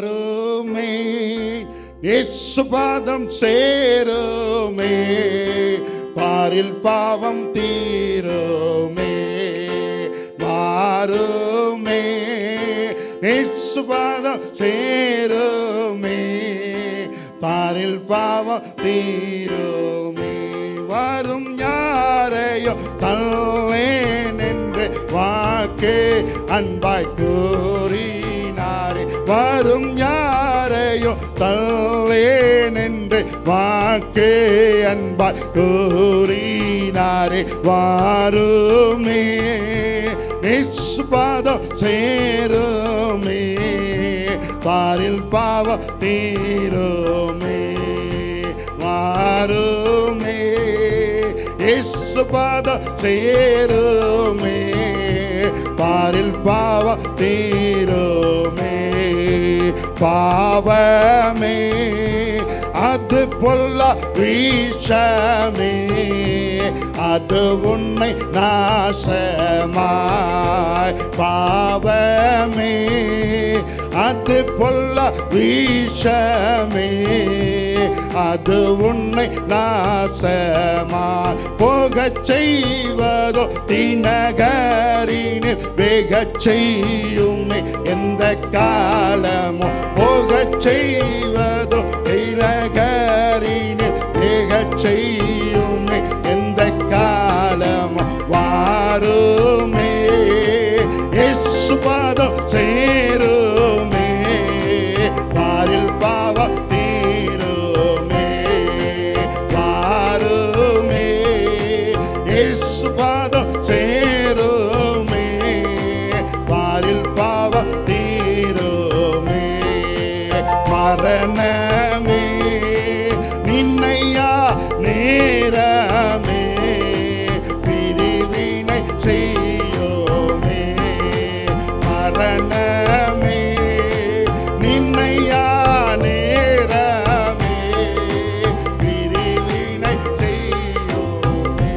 மாறுமே, இயேசு பாதம் சேருமே, பாரில் பாவம் தீருமே. மாறுமே, இயேசு பாதம் சேருமே, பாரில் பாவம் தீருமே. வரும் யாரையோ தள்ளேன் என்று வாக்கே அன்பாய் கூறினாரே. வரும் யாரையோ தள்ளேன் என்று வாக்கே அன்பாய் கூறினாரே. வாருமே, இயேசு பாதம் சேருமே, பாரில் பாவம் தீருமே. வாருமே, இயேசு பாதம் சேருமே, பாரில் பாவம் தீருமே. பாவமே அது பொல்ல விஷமே, அது உன்னை நாசமாய். பாவமே அது பொல்ல விஷமே, அது உன்னை நாசமாய். போகச் செய்வதோ தினகரினில் வேகச் செய்யுமே, எந்த காலமோ போகச் செய்வதோ தினகரினில் வேகச் செய்யுமே, எந்த காலமோ. வாருமே, இயேசு பாதம் சேருமே, பாரில் பாவம் தீருமே. வாருமே, இயேசு பாதம் சேருமே, பாரில் பாவம் தீருமே. மரணமே நின்னையா நேரமே, பிரிவினை செய்யோமே. மரணமே நின்னையா நேரமே, பிரிவினை செய்யோமே.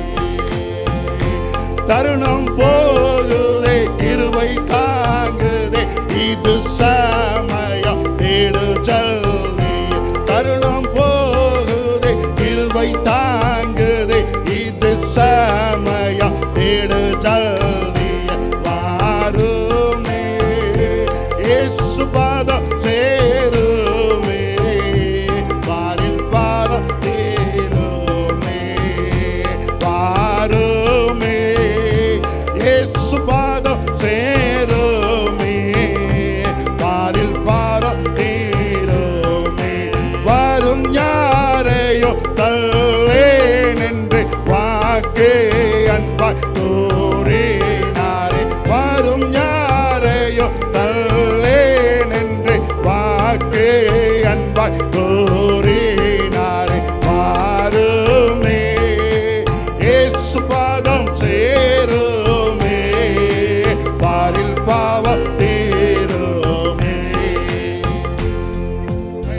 தருணம் போகுதே, கிருபை தாங்குதே, இது சமயம் தேடு ஜல்தி. தருணம் போகுதே, கிருபை தாங்குதே, இது சமயம் தேடு ஜல்தி. வாருமே, இயேசு பாதம் சேருமே, பாரில் பாவம் தீருமே. வாருமே, இயேசு பாதம் சேருமே, பாரில் பாவம் தீருமே. வரும் யாரையோ தள்ளேன் என்று வாக்கே அன்பாய் கூறினாரே. வரும் யாரையோ தள்ளேன் என்று வாக்கே அன்பாய் கூறினாரே.